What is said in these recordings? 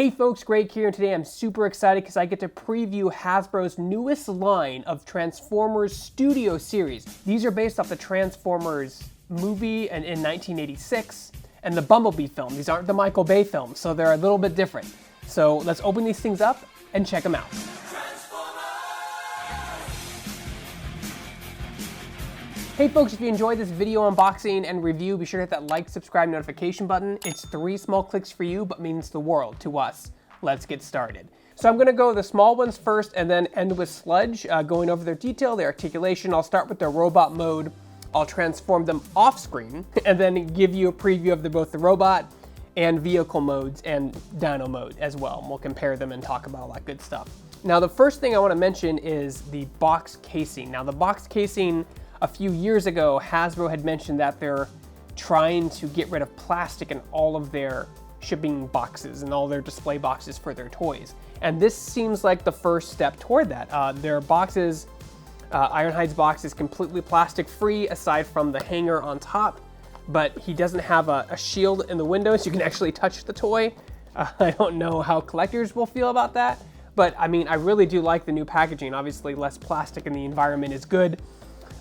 Hey folks, Greg here, and today I'm super excited because I get to preview Hasbro's newest line of Transformers Studio Series. These are based off the Transformers movie in 1986 and the Bumblebee film. These aren't the Michael Bay films, so they're a little bit different. So let's open these things up and check them out. Hey folks, if you enjoyed this video unboxing and review, be sure to hit that like, subscribe, notification button. It's 3 small clicks for you, but means the world to us. Let's get started. So I'm gonna go the small ones first and then end with Sludge, going over their detail, their articulation. I'll start with their robot mode. I'll transform them off screen and then give you a preview of both the robot and vehicle modes and dyno mode as well. And we'll compare them and talk about all that good stuff. Now the first thing I wanna mention is the box casing. Now the box casing, a few years ago, Hasbro had mentioned that they're trying to get rid of plastic in all of their shipping boxes and all their display boxes for their toys. And this seems like the first step toward that. Their boxes, Ironhide's box is completely plastic free aside from the hanger on top, but he doesn't have a shield in the window so you can actually touch the toy. I don't know how collectors will feel about that, but I mean, I really do like the new packaging. Obviously, less plastic in the environment is good.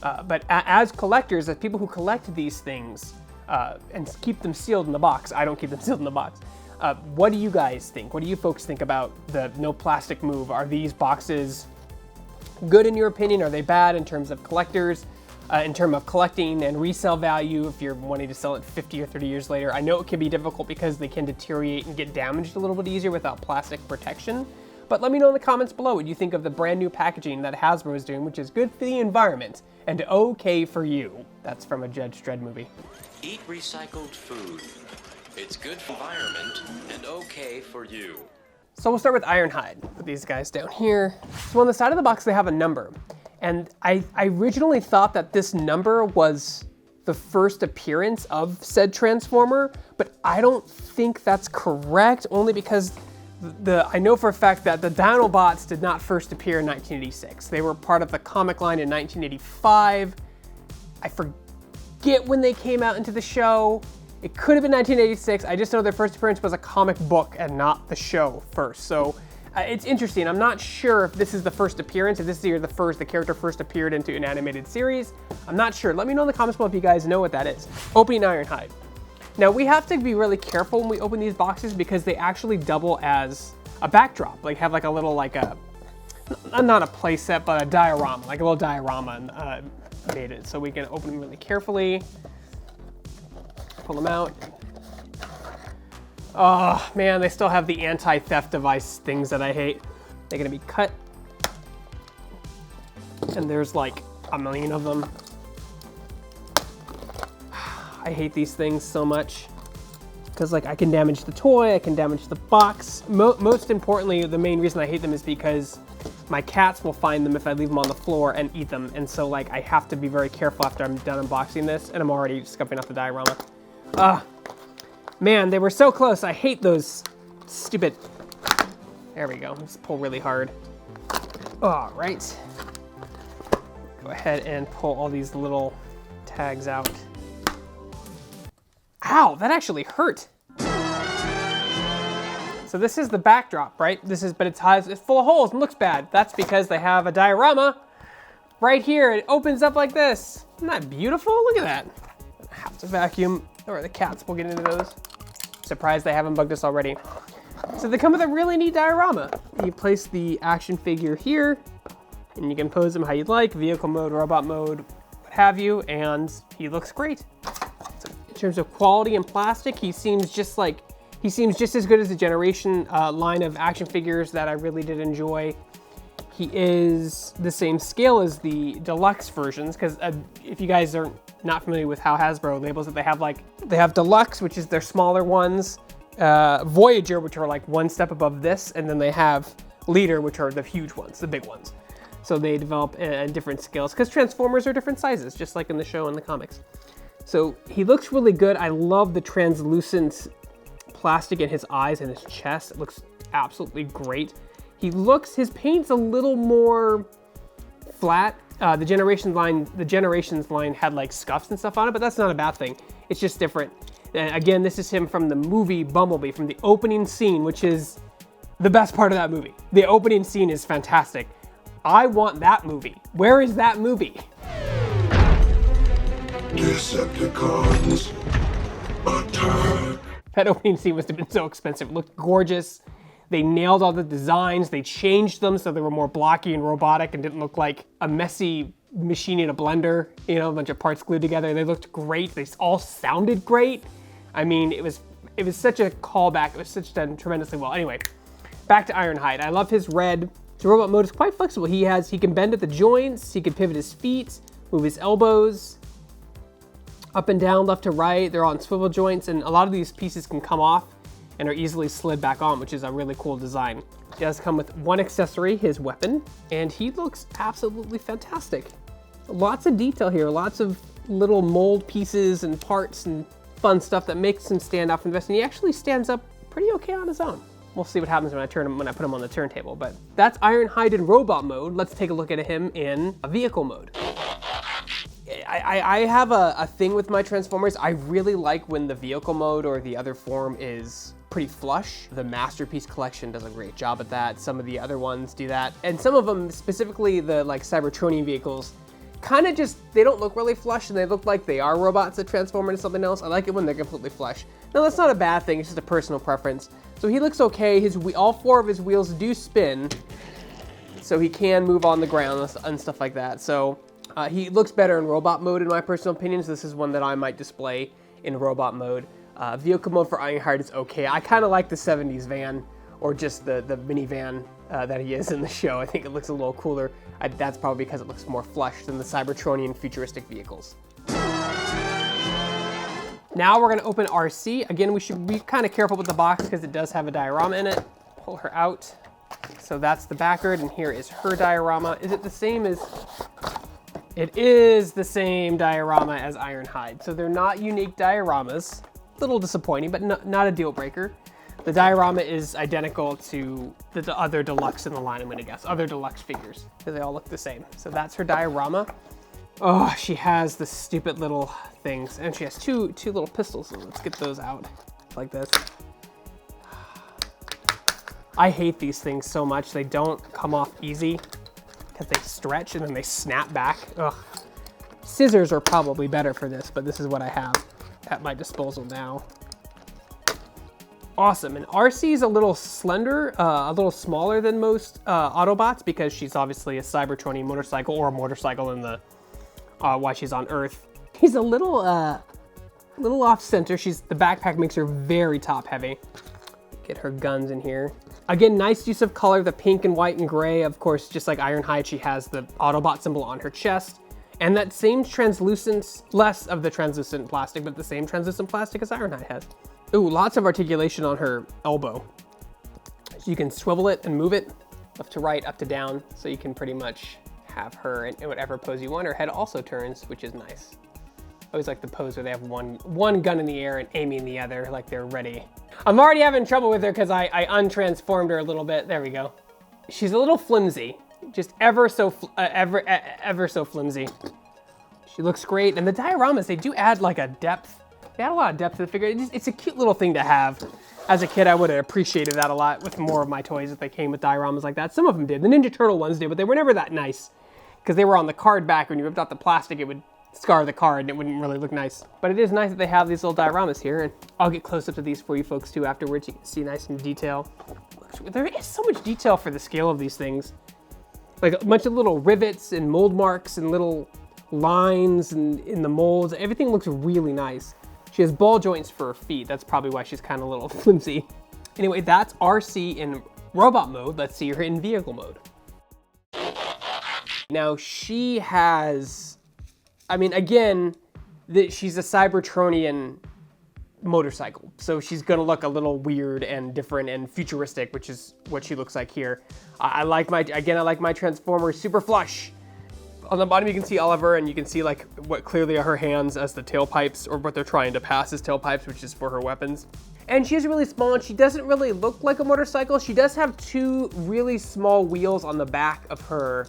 But as collectors, as people who collect these things and keep them sealed in the box, I don't keep them sealed in the box. What do you guys think? What do you folks think about the no plastic move? Are these boxes good in your opinion? Are they bad in terms of collectors, in terms of collecting and resale value if you're wanting to sell it 50 or 30 years later? I know it can be difficult because they can deteriorate and get damaged a little bit easier without plastic protection. But let me know in the comments below what you think of the brand new packaging that Hasbro is doing, which is good for the environment and okay for you. That's from a Judge Dredd movie. Eat recycled food. It's good for the environment and okay for you. So we'll start with Ironhide. Put these guys down here. So on the side of the box, they have a number. And I originally thought that this number was the first appearance of said Transformer, but I don't think that's correct, only because I know for a fact that the Dinobots did not first appear in 1986. They were part of the comic line in 1985. I forget when they came out into the show. It could have been 1986. I just know their first appearance was a comic book and not the show first. So it's interesting. I'm not sure if this is the first appearance, if this is the character first appeared into an animated series. I'm not sure. Let me know in the comments below if you guys know what that is. Opening Ironhide. Now we have to be really careful when we open these boxes because they actually double as a backdrop. Like have like a little not a play set, but a diorama, like a little diorama made it. So we can open them really carefully, pull them out. Oh man, they still have the anti-theft device things that I hate. They're gonna be cut. And there's like a million of them. I hate these things so much because like I can damage the toy, I can damage the box. Most importantly, the main reason I hate them is because my cats will find them if I leave them on the floor and eat them. And so like I have to be very careful after I'm done unboxing this, and I'm already scuffing off the diorama. Man, they were so close. I hate those stupid. There we go. Let's pull really hard. All right. Go ahead and pull all these little tags out. Ow, that actually hurt. So this is the backdrop, right? But it's full of holes and looks bad. That's because they have a diorama right here. It opens up like this. Isn't that beautiful? Look at that. I have to vacuum, or the cats will get into those. Surprised they haven't bugged us already. So they come with a really neat diorama. You place the action figure here, and you can pose him how you'd like, vehicle mode, robot mode, what have you, and he looks great. In terms of quality and plastic, he seems just as good as the Generation line of action figures that I really did enjoy. He is the same scale as the deluxe versions, because if you guys are not familiar with how Hasbro labels it, they have deluxe, which is their smaller ones, Voyager, which are like one step above this, and then they have Leader, which are the huge ones, the big ones. So they develop different scales, because Transformers are different sizes, just like in the show and the comics. So he looks really good. I love the translucent plastic in his eyes and his chest. It looks absolutely great. His paint's a little more flat. The Generations line had like scuffs and stuff on it, but that's not a bad thing. It's just different. Again, this is him from the movie Bumblebee, from the opening scene, which is the best part of that movie. The opening scene is fantastic. I want that movie. Where is that movie? Decepticons, attack. That opening scene must have been so expensive. It looked gorgeous. They nailed all the designs. They changed them so they were more blocky and robotic and didn't look like a messy machine in a blender, you know, a bunch of parts glued together. They looked great. They all sounded great. I mean, it was such a callback. It was such done tremendously well. Anyway, back to Ironhide. I love his red. His robot mode is quite flexible. He can bend at the joints. He can pivot his feet, move his elbows, up and down, left to right. They're on swivel joints, and a lot of these pieces can come off and are easily slid back on, which is a really cool design. He does come with one accessory, his weapon, and he looks absolutely fantastic. Lots of detail here, lots of little mold pieces and parts and fun stuff that makes him stand out from the rest, and he actually stands up pretty okay on his own. We'll see what happens when I put him on the turntable, but that's Ironhide in robot mode. Let's take a look at him in a vehicle mode. I have a thing with my Transformers. I really like when the vehicle mode or the other form is pretty flush. The Masterpiece Collection does a great job at that. Some of the other ones do that. And some of them, specifically the like Cybertronian vehicles, kind of just, they don't look really flush and they look like they are robots that transform into something else. I like it when they're completely flush. Now that's not a bad thing, it's just a personal preference. So he looks okay. All four of his wheels do spin, so he can move on the ground and stuff like that. So he looks better in robot mode in my personal opinion, so this is one that I might display in robot mode. Vehicle mode for Ironhide is okay. I kind of like the 70s van, or just the minivan that he is in the show. I think it looks a little cooler. That's probably because it looks more flush than the Cybertronian futuristic vehicles. Now we're gonna open RC. Again, we should be kind of careful with the box because it does have a diorama in it. Pull her out. So that's the backgrid, and here is her diorama. Is it the same as... It is the same diorama as Ironhide. So they're not unique dioramas. A little disappointing, but not a deal breaker. The diorama is identical to the other deluxe in the line, I'm gonna guess. Other deluxe figures, because they all look the same. So that's her diorama. Oh, she has the stupid little things, and she has two little pistols. So let's get those out like this. I hate these things so much. They don't come off easy because they stretch and then they snap back. Ugh. Scissors are probably better for this, but this is what I have at my disposal now. Awesome, and RC is a little slender, a little smaller than most Autobots because she's obviously a Cybertronian motorcycle, or a motorcycle in the while she's on Earth. He's a little off center. The backpack makes her very top heavy. Get her guns in here. Again, nice use of color, the pink and white and gray. Of course, just like Ironhide, she has the Autobot symbol on her chest. And that same translucent, less of the translucent plastic, but the same translucent plastic as Ironhide has. Ooh, lots of articulation on her elbow. So you can swivel it and move it left to right, up to down. So you can pretty much have her in whatever pose you want. Her head also turns, which is nice. I always like the pose where they have one gun in the air and aiming the other, like they're ready. I'm already having trouble with her because I untransformed her a little bit. There we go. She's a little flimsy, just ever so flimsy. She looks great, and the dioramas, they do add like a depth. They add a lot of depth to the figure. It's a cute little thing to have. As a kid, I would have appreciated that a lot with more of my toys if they came with dioramas like that. Some of them did. The Ninja Turtle ones did, but they were never that nice because they were on the card back. When you ripped out the plastic, it would scar the card and it wouldn't really look nice. But it is nice that they have these little dioramas here, and I'll get close-ups of these for you folks too afterwards. You can see nice in detail. There is so much detail for the scale of these things. Like a bunch of little rivets and mold marks and little lines and in the molds. Everything looks really nice. She has ball joints for her feet. That's probably why she's kind of a little flimsy. Anyway, that's RC in robot mode. Let's see her in vehicle mode. Now she has, I mean, again, she's a Cybertronian motorcycle. So she's gonna look a little weird and different and futuristic, which is what she looks like here. I like my Transformers super flush. On the bottom you can see Oliver, and you can see like what clearly are her hands as the tailpipes, or what they're trying to pass as tailpipes, which is for her weapons. And she's really small, and she doesn't really look like a motorcycle. She does have two really small wheels on the back of her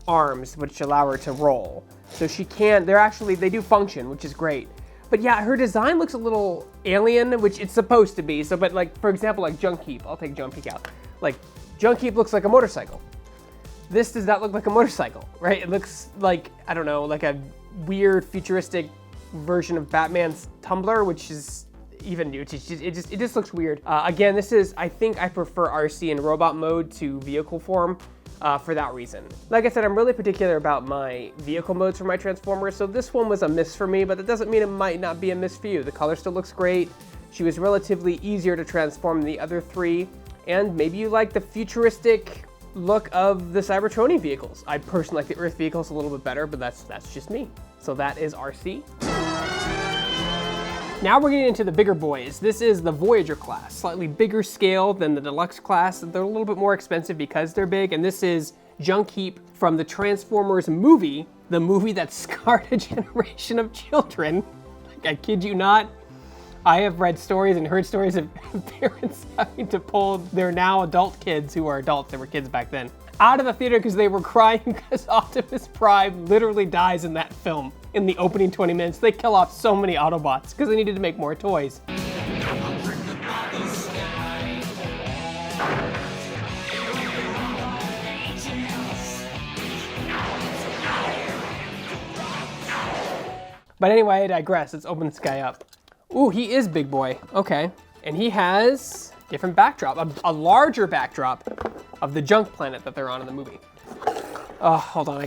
arms, which allow her to roll. So she can, they do function, which is great. But yeah, her design looks a little alien, which it's supposed to be. So, but like, for example, like Junk Heap, I'll take Junk Heap out. Like, Junk Heap looks like a motorcycle. This does not look like a motorcycle, right? It looks like, I don't know, like a weird futuristic version of Batman's Tumbler, which is even new. It just looks weird. Again, this is, I think I prefer RC and robot mode to vehicle form for that reason. Like I said, I'm really particular about my vehicle modes for my Transformers, so this one was a miss for me, but that doesn't mean it might not be a miss for you. The color still looks great. She was relatively easier to transform than the other three, and maybe you like the futuristic look of the Cybertronian vehicles. I personally like the Earth vehicles a little bit better, but that's just me. So that is RC. Now we're getting into the bigger boys. This is the Voyager class, slightly bigger scale than the Deluxe class. They're a little bit more expensive because they're big, and this is Junk Heap from the Transformers movie, the movie that scarred a generation of children. I kid you not. I have read stories and heard stories of parents having to pull their now adult kids, who are adults, they were kids back then, out of the theater because they were crying because Optimus Prime literally dies in that film. In the opening 20 minutes, they kill off so many Autobots because they needed to make more toys. But anyway, I digress. Let's open this guy up. Ooh, he is big boy. Okay. And he has different backdrop, a larger backdrop of the junk planet that they're on in the movie. Oh, hold on,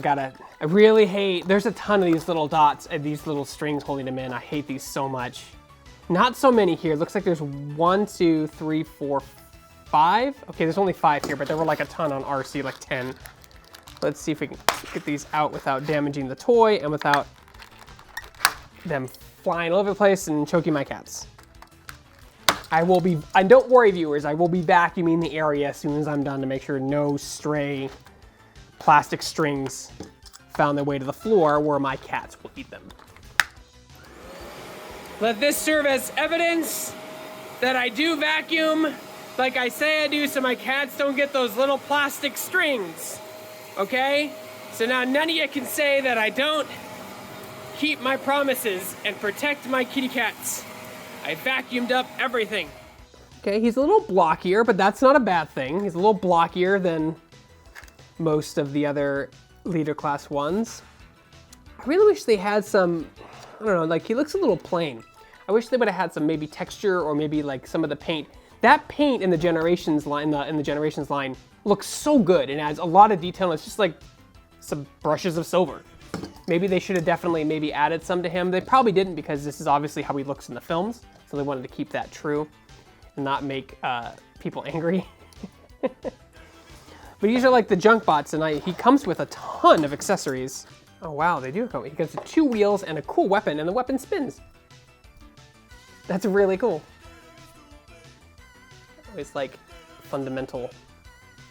I really hate, there's a ton of these little dots and these little strings holding them in. I hate these so much. Not so many here. Looks like there's 1, 2, 3, 4, 5. Okay, there's only 5 here, but there were like a ton on RC, like 10. Let's see if we can get these out without damaging the toy and without them flying all over the place and choking my cats. And don't worry viewers, I will be vacuuming the area as soon as I'm done to make sure no stray plastic strings found their way to the floor where my cats will eat them. Let this serve as evidence that I do vacuum like I say I do so my cats don't get those little plastic strings, okay? So now none of you can say that I don't keep my promises and protect my kitty cats. I vacuumed up everything. Okay, he's a little blockier, but that's not a bad thing. He's a little blockier than most of the other leader class ones. I really wish they had some, I don't know, like he looks a little plain. I wish they would have had some maybe texture or maybe like some of the paint. That paint in the Generations line, in the Generations line looks so good and adds a lot of detail. It's just like some brushes of silver. Maybe they should have definitely maybe added some to him. They probably didn't because this is obviously how he looks in the films. So they wanted to keep that true and not make people angry. But these are like the junk bots, and he comes with a ton of accessories. Oh wow, they do come. He gets 2 wheels and a cool weapon, and the weapon spins. That's really cool. It's like fundamental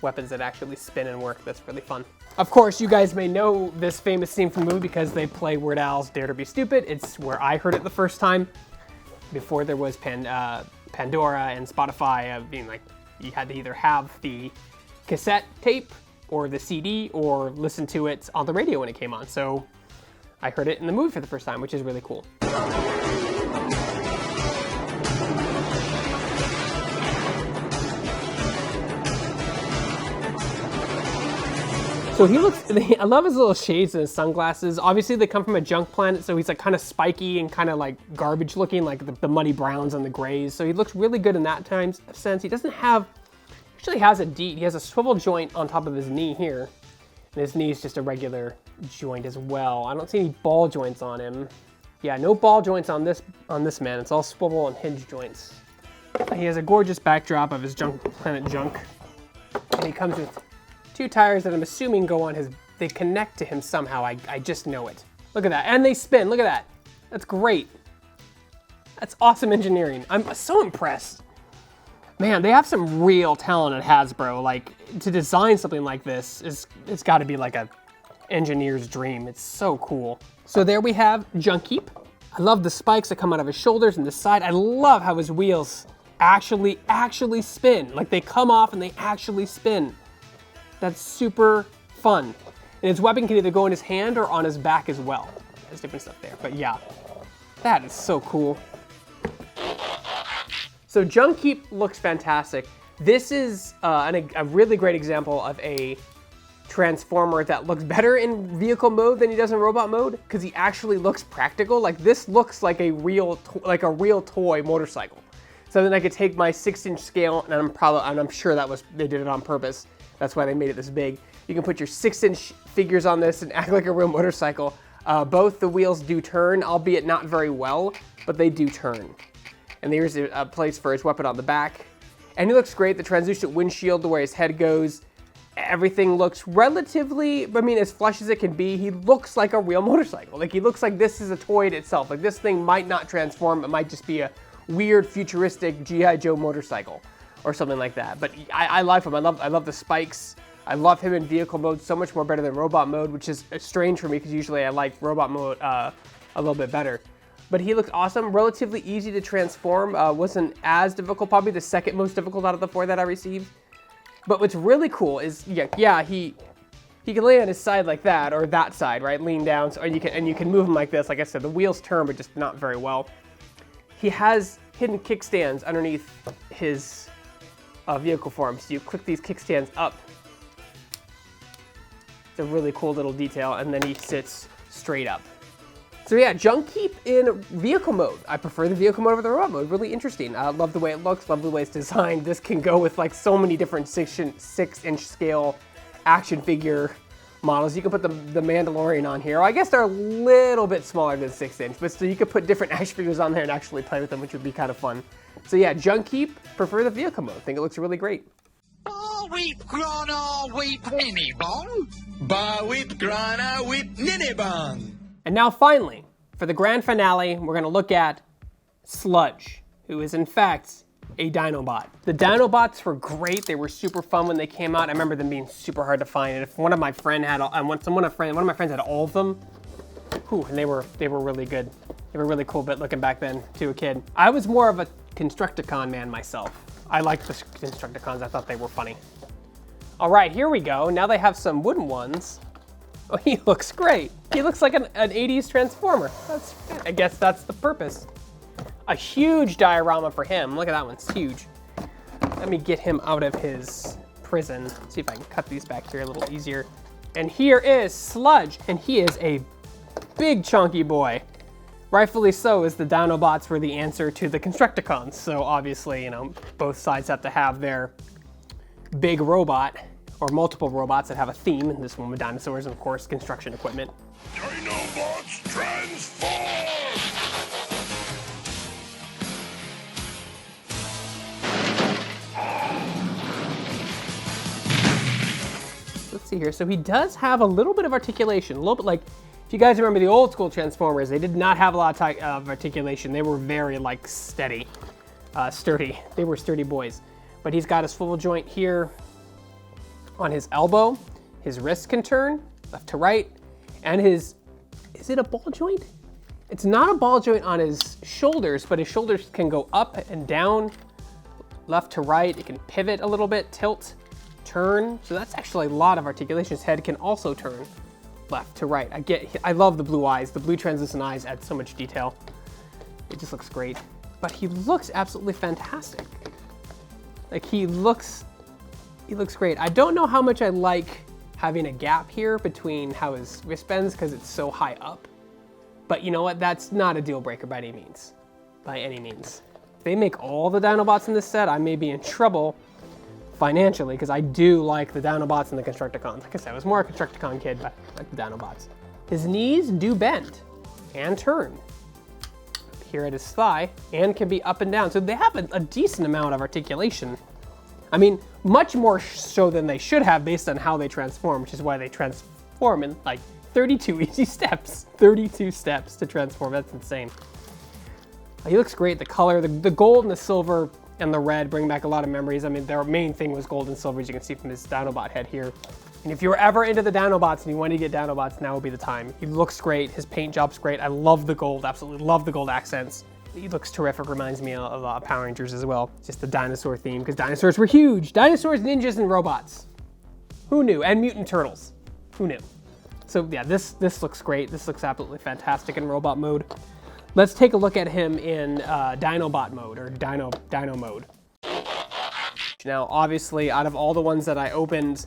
weapons that actually spin and work. That's really fun. Of course, you guys may know this famous scene from the movie because they play Weird Al's Dare to Be Stupid. It's where I heard it the first time, before there was Pandora and Spotify being like, you had to either have the cassette tape or the CD or listen to it on the radio when it came on. So I heard it in the movie for the first time, which is really cool. So he looks, I love his little shades and his sunglasses. Obviously they come from a junk planet, so he's like kind of spiky and kind of like garbage looking, like the muddy browns and the grays. So he looks really good in that sense. He doesn't have, actually has he has a swivel joint on top of his knee here. And his knee is just a regular joint as well. I don't see any ball joints on him. Yeah, no ball joints on this man. It's all swivel and hinge joints. He has a gorgeous backdrop of his junk planet junk. And he comes with 2 tires that I'm assuming go on they connect to him somehow. I just know it. Look at that, and they spin, look at that. That's great. That's awesome engineering. I'm so impressed. Man, they have some real talent at Hasbro. Like, to design something like this, it's gotta be like a engineer's dream. It's so cool. So there we have Junk Heap. I love the spikes that come out of his shoulders and the side. I love how his wheels actually spin. Like they come off and they actually spin. That's super fun. And his weapon can either go in his hand or on his back as well. There's different stuff there, but yeah, that is so cool. So Junk Heap looks fantastic. This is a really great example of a transformer that looks better in vehicle mode than he does in robot mode, because he actually looks practical. Like, this looks like a real toy motorcycle. So then I could take my 6-inch scale, and I'm sure they did it on purpose. That's why they made it this big. You can put your 6-inch figures on this and act like a real motorcycle. Both the wheels do turn, albeit not very well, but they do turn. And there's a place for his weapon on the back. And he looks great. The translucent windshield, the way his head goes, everything looks relatively, I mean, as flush as it can be. He looks like a real motorcycle. Like, he looks like this is a toy in itself. Like, this thing might not transform. It might just be a weird, futuristic G.I. Joe motorcycle or something like that. But I like him. I love the spikes. I love him in vehicle mode so much more better than robot mode, which is strange for me because usually I like robot mode a little bit better. But he looked awesome, relatively easy to transform. Wasn't as difficult, probably the second most difficult out of the 4 that I received. But what's really cool is, he can lay on his side like that, or that side, right? Lean down, so, you can move him like this. Like I said, the wheels turn, but just not very well. He has hidden kickstands underneath his vehicle form. So you click these kickstands up. It's a really cool little detail, and then he sits straight up. So yeah, Junk Keep in vehicle mode. I prefer the vehicle mode over the robot mode. Really interesting. I love the way it looks, love the way it's designed. This can go with like so many different 6-inch scale action figure models. You can put the Mandalorian on here. Well, I guess they're a little bit smaller than 6-inch, but still you could put different action figures on there and actually play with them, which would be kind of fun. So yeah, Junk Keep, prefer the vehicle mode. Think it looks really great. Weep, grana, weep, ninny bong. Ba weep, grana, weep, ninny bong. And now finally, for the grand finale, we're gonna look at Sludge, who is in fact a Dinobot. The Dinobots were great. They were super fun when they came out. I remember them being super hard to find. And if one of my friends had, one of my friends had all of them, and they were really good. They were really cool bit looking back then to a kid. I was more of a Constructicon man myself. I liked the Constructicons. I thought they were funny. All right, here we go. Now they have some wooden ones. Oh, he looks great. He looks like an 80s Transformer. I guess that's the purpose. A huge diorama for him. Look at that one, it's huge. Let me get him out of his prison. See if I can cut these back here a little easier. And here is Sludge, and he is a big chunky boy. Rightfully so, as the Dinobots were the answer to the Constructicons. So obviously, both sides have to have their big robot, or multiple robots that have a theme, and this one with dinosaurs and of course construction equipment. Dinobots transform! Let's see here, so he does have a little bit of articulation, a little bit like, if you guys remember the old school Transformers, they did not have a lot of articulation. They were very sturdy. They were sturdy boys. But he's got his swivel joint here on his elbow. His wrist can turn left to right, and is it a ball joint? It's not a ball joint on his shoulders, but his shoulders can go up and down, left to right. It can pivot a little bit, tilt, turn. So that's actually a lot of articulation. His head can also turn left to right. I love the blue eyes. The blue translucent eyes add so much detail. It just looks great. But he looks absolutely fantastic. Like, he looks great. I don't know how much I like having a gap here between how his wrist bends because it's so high up. But you know what? That's not a deal breaker by any means. By any means. If they make all the Dinobots in this set, I may be in trouble financially because I do like the Dinobots and the Constructicons. Like I said, I was more a Constructicon kid, but I like the Dinobots. His knees do bend and turn here at his thigh and can be up and down. So they have a decent amount of articulation. I mean, much more so than they should have based on how they transform, which is why they transform in like 32 easy steps. 32 steps to transform, that's insane. He looks great, the color, the gold and the silver and the red bring back a lot of memories. I mean, their main thing was gold and silver, as you can see from this Dinobot head here. And if you were ever into the Dinobots and you wanted to get Dinobots, now would be the time. He looks great, his paint job's great. I love the gold, absolutely love the gold accents. He looks terrific, reminds me of Power Rangers as well. Just the dinosaur theme, because dinosaurs were huge. Dinosaurs, ninjas, and robots. Who knew? And mutant turtles. Who knew? So yeah, this looks great. This looks absolutely fantastic in robot mode. Let's take a look at him in Dinobot mode, or Dino mode. Sludge. Now, obviously, out of all the ones that I opened,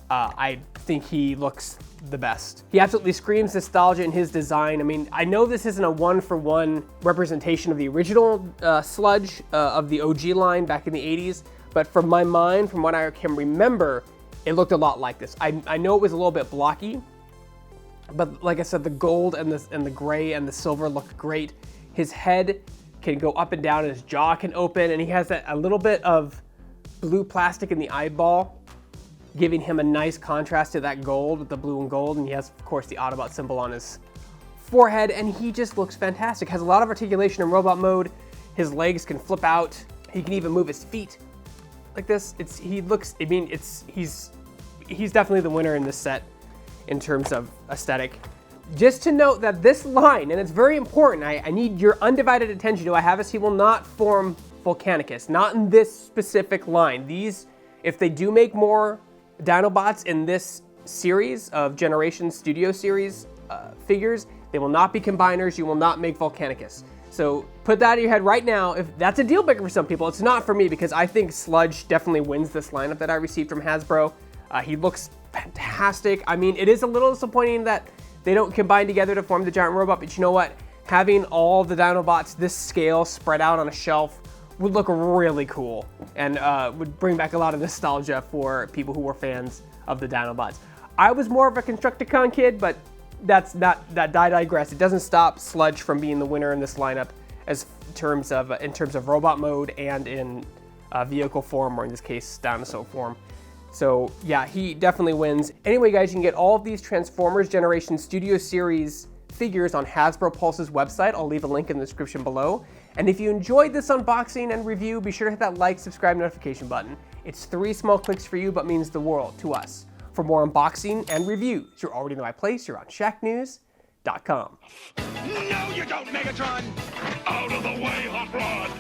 I think he looks the best. He absolutely screams nostalgia in his design. I mean, I know this isn't a one-for-one representation of the original Sludge of the OG line back in the 80s, but from my mind, from what I can remember, it looked a lot like this. I know it was a little bit blocky, but like I said, the gold and the gray and the silver look great. His head can go up and down, and his jaw can open, and he has a little bit of blue plastic in the eyeball, giving him a nice contrast to that gold with the blue and gold. And he has, of course, the Autobot symbol on his forehead, and he just looks fantastic. Has a lot of articulation in robot mode. His legs can flip out. He can even move his feet like this. He's definitely the winner in this set in terms of aesthetic. Just to note that this line, and it's very important, I need your undivided attention. Do I have this? He will not form Volcanicus, not in this specific line. These, if they do make more Dinobots in this series of Generation Studio Series figures, they will not be combiners. You will not make Volcanicus. So put that in your head right now. If that's a deal breaker for some people, it's not for me, because I think Sludge definitely wins this lineup that I received from Hasbro. He looks fantastic. I mean, it is a little disappointing that they don't combine together to form the giant robot, but you know what? Having all the Dinobots this scale spread out on a shelf would look really cool, and would bring back a lot of nostalgia for people who were fans of the Dinobots. I was more of a Constructicon kid, but I digress. It doesn't stop Sludge from being the winner in this lineup in terms of robot mode and in vehicle form, or in this case, dinosaur form. So yeah, he definitely wins. Anyway, guys, you can get all of these Transformers Generation Studio Series figures on Hasbro Pulse's website. I'll leave a link in the description below. And if you enjoyed this unboxing and review, be sure to hit that like, subscribe, notification button. It's 3 small clicks for you, but means the world to us. For more unboxing and reviews, you're already in the right place. You're on Shacknews.com. No, you don't, Megatron! Out of the way, Hot Rod!